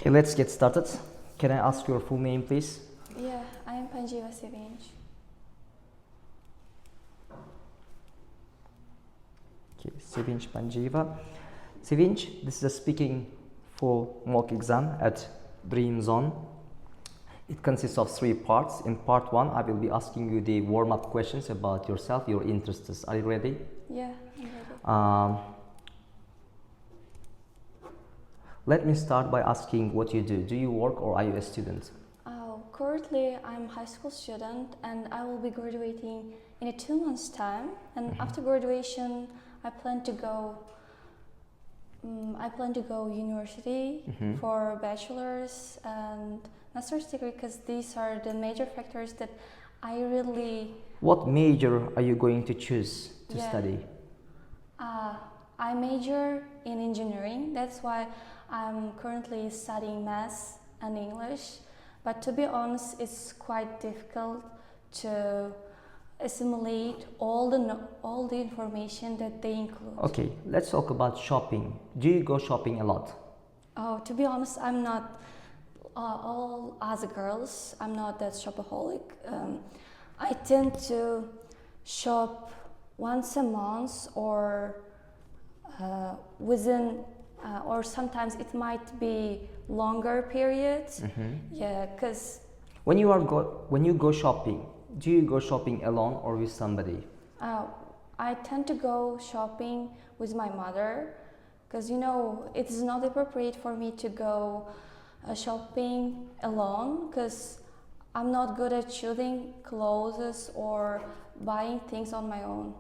Okay, let's get started. Can I ask your full name, please? Yeah, I am Panjiyeva Sevinch. Okay, Sevinch Panjiyeva. Sevinch, this is a speaking full mock exam at Dream Zone. It consists of 3 parts. In part 1, I will be asking you the warm-up questions about yourself, your interests. Are you ready? Yeah, I'm ready. Let me start by asking what you do. Do you work or are you a student? Currently, I'm a high school student and I will be graduating in a 2 months' time. And after graduation, I plan to go. University for bachelor's and master's degree because these are the major factors that I really. What major are you going to choose to study? I major in engineering. That's why I'm currently studying maths and English. But to be honest, it's quite difficult to assimilate all the information that they include. Okay, let's talk about shopping. Do you go shopping a lot? Oh, to be honest, I'm not. All other girls, I'm not that shopaholic. I tend to shop once a month or within, or sometimes it might be longer periods. Yeah, because when you go shopping, do you go shopping alone or with somebody? I tend to go shopping with my mother because it is not appropriate for me to go shopping alone because I'm not good at choosing clothes or buying things on my own.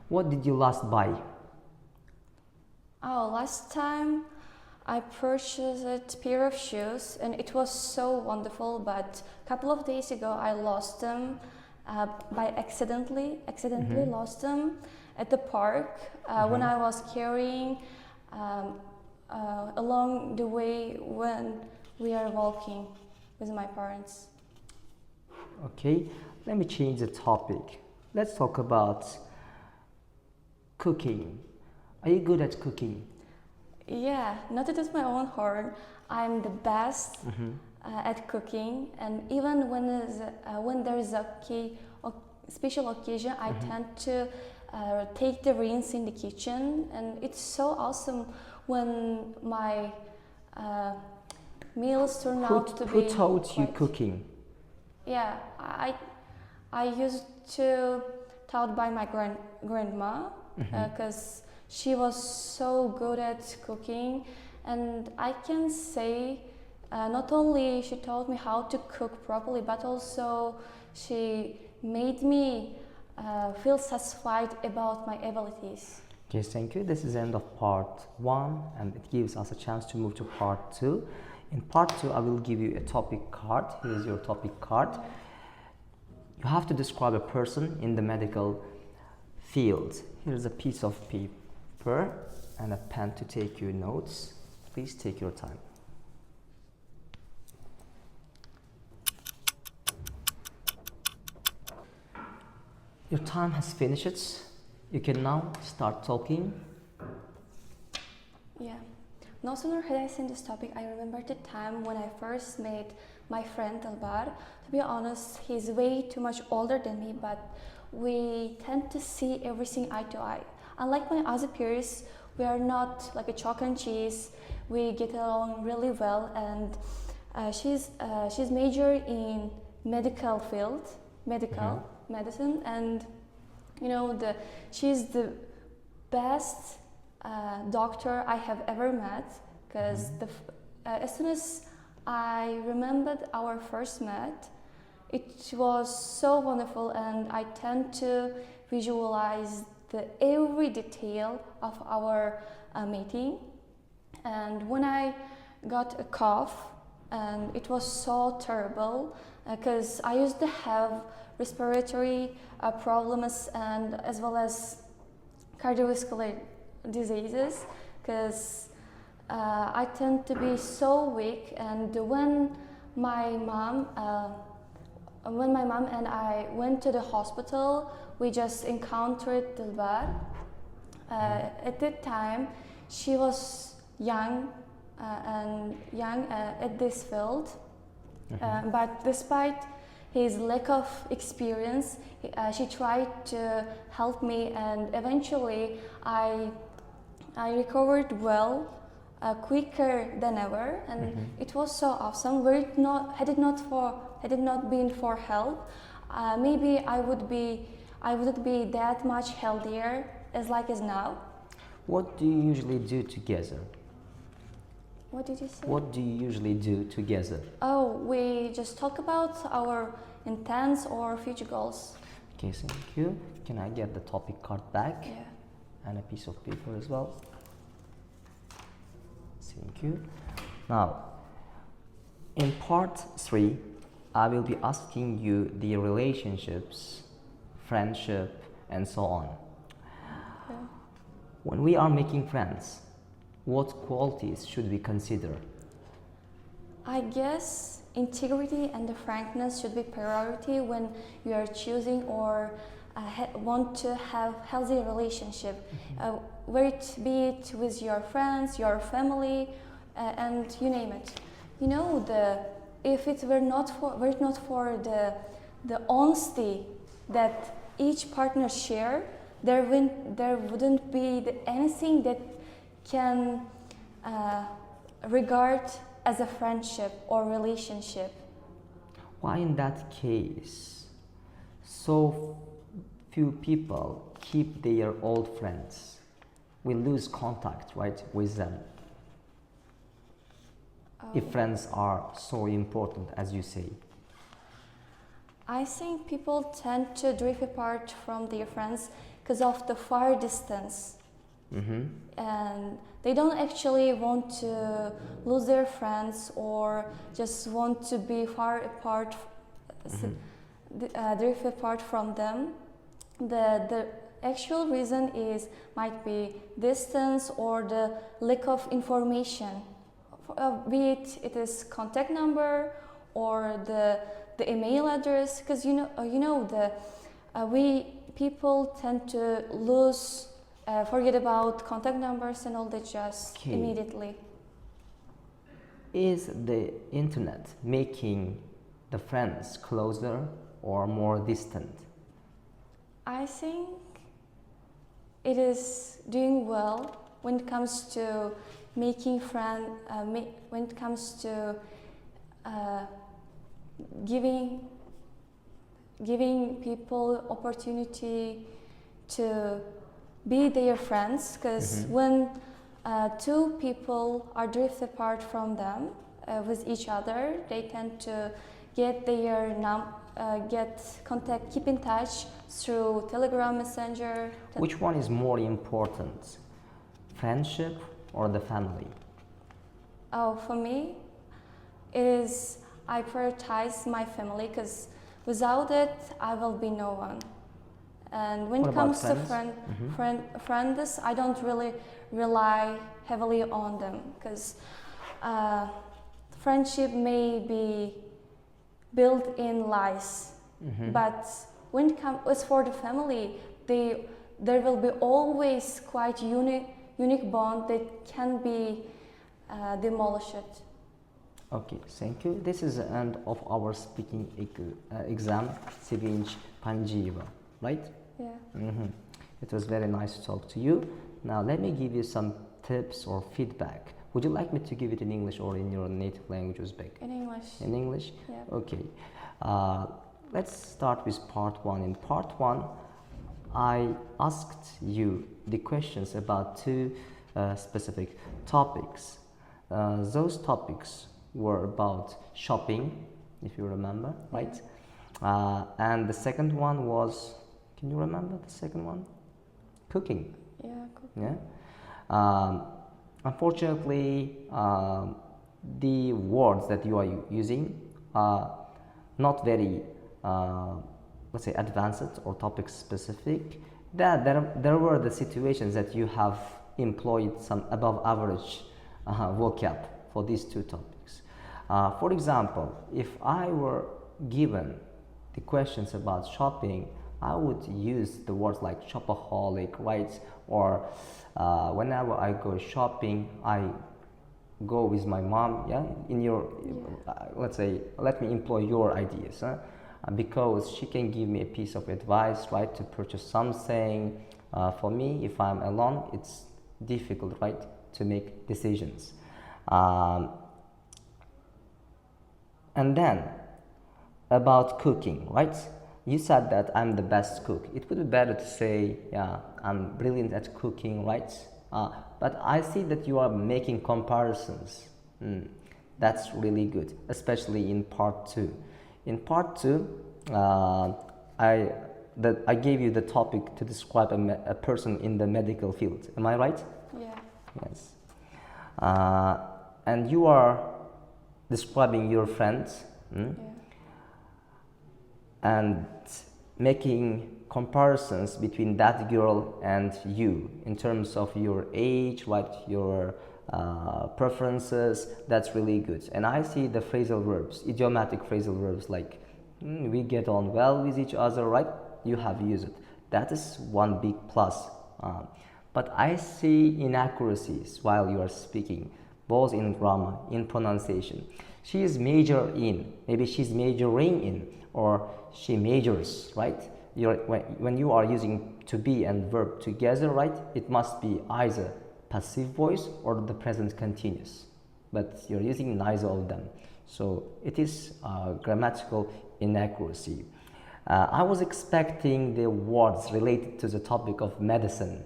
What did you last buy? Last time I purchased a pair of shoes and it was so wonderful, but a couple of days ago I lost them by accidentally lost them at the park when I was carrying along the way when we are walking with my parents. Okay, let me change the topic. Let's talk about cooking. Are you good at cooking? Yeah, not to toot my own horn, I'm the best at cooking, and even when there's a special occasion, I tend to take the reins in the kitchen, and it's so awesome when my meals turn out to be. Who taught you cooking? Yeah, I used to taught by my grandma because she was so good at cooking, and I can say not only she taught me how to cook properly, but also she made me feel satisfied about my abilities. Yes, thank you. This is the end of part 1 and it gives us a chance to move to part 2. In part 2, I will give you a topic card. Here is your topic card. You have to describe a person in the medical field. Here is a piece of paper and a pen to take your notes. Please take your time. Your time has finished. You can now start talking. Yeah. No sooner had I seen this topic, I remembered the time when I first met my friend Dilbar. To be honest, he's way too much older than me, but we tend to see everything eye to eye. Unlike my other peers, we are not like a chalk and cheese. We get along really well, and she's majored in medical field, medicine, and she's the best doctor I have ever met. Because as soon as I remembered our first met, it was so wonderful, and I tend to visualize every detail of our meeting. And when I got a cough, and it was so terrible because I used to have respiratory problems and as well as cardiovascular diseases, because I tend to be so weak. And when my mom and I went to the hospital, we just encountered Dilbar. At that time, she was young at this field. But despite his lack of experience, she tried to help me, and eventually I recovered well, quicker than ever, and it was so awesome. Had it not been for help, maybe I wouldn't be that much healthier as now. What do you usually do together? What did you say? What do you usually do together? Oh, we just talk about our intents or future goals. Okay, thank you. Can I get the topic card back? Yeah. And a piece of paper as well. Thank you. Now, in part 3, I will be asking you the relationships, friendship, and so on. Okay. When we are making friends, what qualities should we consider? I guess integrity and the frankness should be priority when you are choosing or want to have healthy relationship, whether it be it with your friends, your family, and you name it. You know, if it were not for the honesty that each partner share, there wouldn't be anything that can regard as a friendship or relationship. Why in that case so few people keep their old friends? We lose contact, right, with them. If friends are so important, as you say. I think people tend to drift apart from their friends because of the far distance. And they don't actually want to lose their friends or just want to be far apart, drift apart from them. The actual reason might be distance or the lack of information, be it is contact number or the email address, because we people tend to lose. Forget about contact numbers and all that just immediately. Is the internet making the friends closer or more distant? I think it is doing well when it comes to making friends, when it comes to giving people opportunity to be their friends, because when two people are drift apart from them with each other, they tend to get contact, keep in touch through Telegram, Messenger. Which one is more important, friendship or the family? Oh, for me, I prioritize my family, because without it, I will be no one. And when it comes to friends, I don't really rely heavily on them, because friendship may be built in lies. But when it comes for the family, there will be always quite unique bond that can be demolished. Okay, thank you. This is the end of our speaking exam, Sevinch Panjiyeva, right? Yeah. It was very nice to talk to you. Now let me give you some tips or feedback. Would you like me to give it in English or in your native language, Uzbek? In English. In English? Yeah. Okay. Let's start with part 1. In part 1, I asked you the questions about 2 specific topics. Those topics were about shopping, if you remember, right? And the second one was, can you remember the second one? Cooking. Yeah, cooking. Yeah. Unfortunately, the words that you are using are not very, let's say, advanced or topic specific. There were the situations that you have employed some above average vocab for these 2 topics. For example, if I were given the questions about shopping, I would use the words like shopaholic, right? Or whenever I go shopping, I go with my mom. Yeah, in your let's say, let me employ your ideas, huh? Because she can give me a piece of advice, right, to purchase something. For me, if I'm alone, it's difficult, right, to make decisions. Um, and then about cooking, right? You said that I'm the best cook. It would be better to say, yeah, I'm brilliant at cooking, right? But I see that you are making comparisons. That's really good, especially in part two. In part two, I I gave you the topic to describe a person in the medical field. Am I right? Yeah. Yes. And you are describing your friends. Yeah. And making comparisons between that girl and you in terms of your age, what your preferences. That's really good. And I see the phrasal verbs, idiomatic phrasal verbs like we get on well with each other, right? You have used it. That is one big plus. But I see inaccuracies while you are speaking, both in grammar, in pronunciation. She is major in, maybe she's majoring in, or she majors, right? When you are using to be and verb together, right, it must be either passive voice or the present continuous. But you're using neither of them. So it is grammatical inaccuracy. I was expecting the words related to the topic of medicine.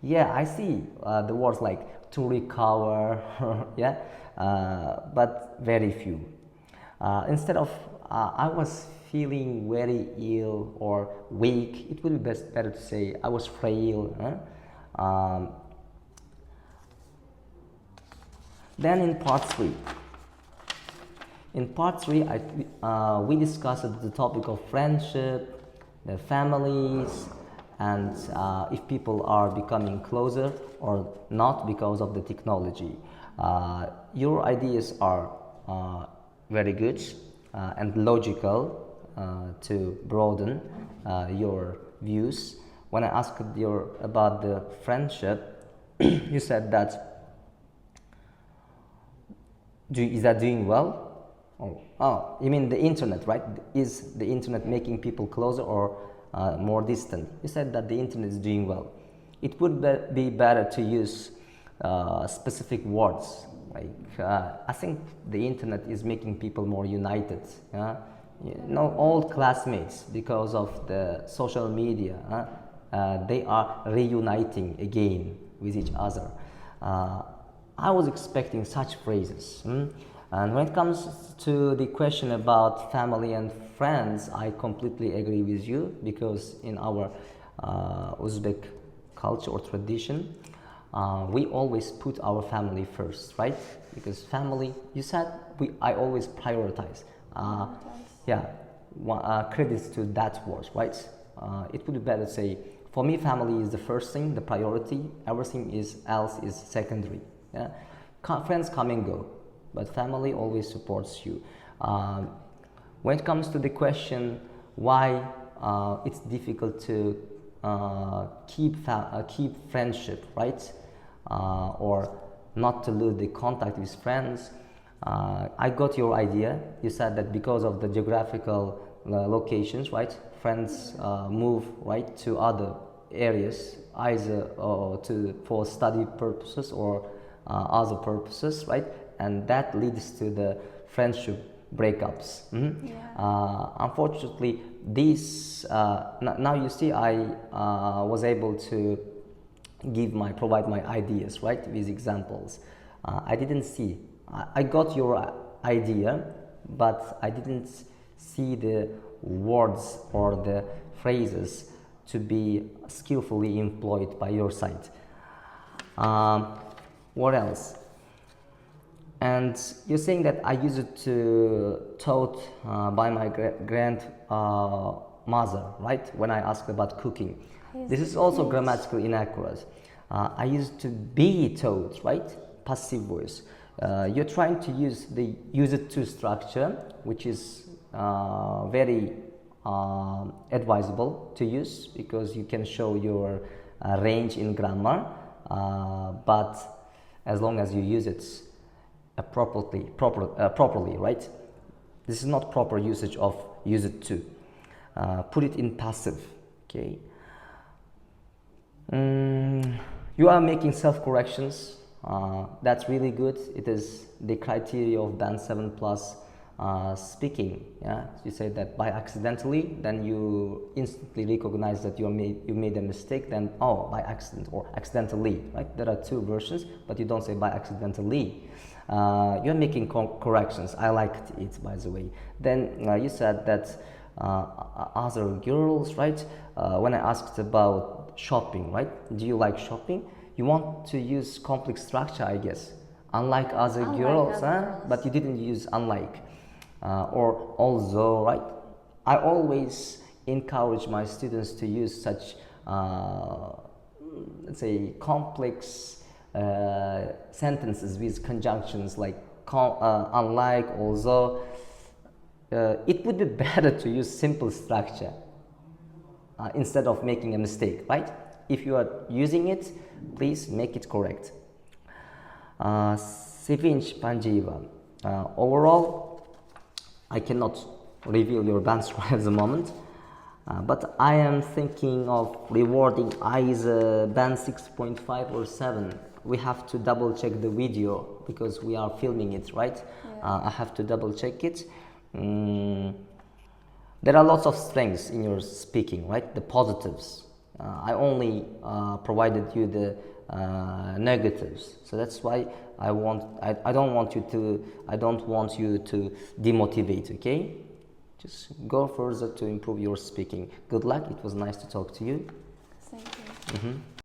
Yeah, I see the words like to recover, yeah, but very few. Instead of I was feeling very ill or weak, it would be better to say I was frail. Then in part three, we discussed the topic of friendship, the families, and if people are becoming closer or not because of the technology. Your ideas are very good and logical to broaden your views. When I asked you about the friendship, you said that is that doing well? Oh, you mean the internet, right? Is the internet making people closer or more distant? You said that the internet is doing well. It would be better to use specific words. Like I think the internet is making people more united. Old classmates, because of the social media, they are reuniting again with each other. I was expecting such phrases. And when it comes to the question about family and friends, I completely agree with you, because in our Uzbek culture or tradition, we always put our family first, right? Because family, you said, I always prioritize. Credits to that word, right? It would be better to say, for me, family is the first thing, the priority. Everything else is secondary. Yeah? Friends come and go, but family always supports you. When it comes to the question why it's difficult to keep friendship, right? Or not to lose the contact with friends. I got your idea. You said that because of the geographical locations, right? Friends move right to other areas, either for study purposes or other purposes, right? And that leads to the friendship breakups. Unfortunately, this now you see, I was able to provide my ideas, right, with examples. I didn't see. I got your idea, but I didn't see the words or the phrases to be skillfully employed by your side. What else? And you're saying that I used it to taught by my grandmother, right? When I asked about cooking. Yes. This is also grammatically inaccurate. I used to be taught, right? Passive voice. You're trying to use it to structure, which is very advisable to use because you can show your range in grammar, but as long as you use it properly, right? This is not proper usage of use it to. Put it in passive, okay? You are making self-corrections. That's really good. It is the criteria of band 7 plus speaking. Yeah, you say that by accidentally, then you instantly recognize that you made a mistake. Then by accident or accidentally, right? There are two versions, but you don't say by accidentally. You're making corrections. I liked it, by the way. Then you said that other girls, right? When I asked about shopping, right? Do you like shopping? You want to use complex structure, I guess. Unlike other girls, but you didn't use unlike. Or although, right? I always encourage my students to use such, let's say, complex sentences with conjunctions like unlike, although. It would be better to use simple structure instead of making a mistake, right? If you are using it, please make it correct. Sevinch Panjiyeva. Overall, I cannot reveal your band score at the moment, but I am thinking of rewarding either band 6.5 or 7. We have to double check the video because we are filming it, right? Yeah. I have to double check it. There are lots of strengths in your speaking, right? The positives. I only provided you the negatives, so that's why I don't want you to demotivate. Okay, just go further to improve your speaking. Good luck. It was nice to talk to you. Thank you.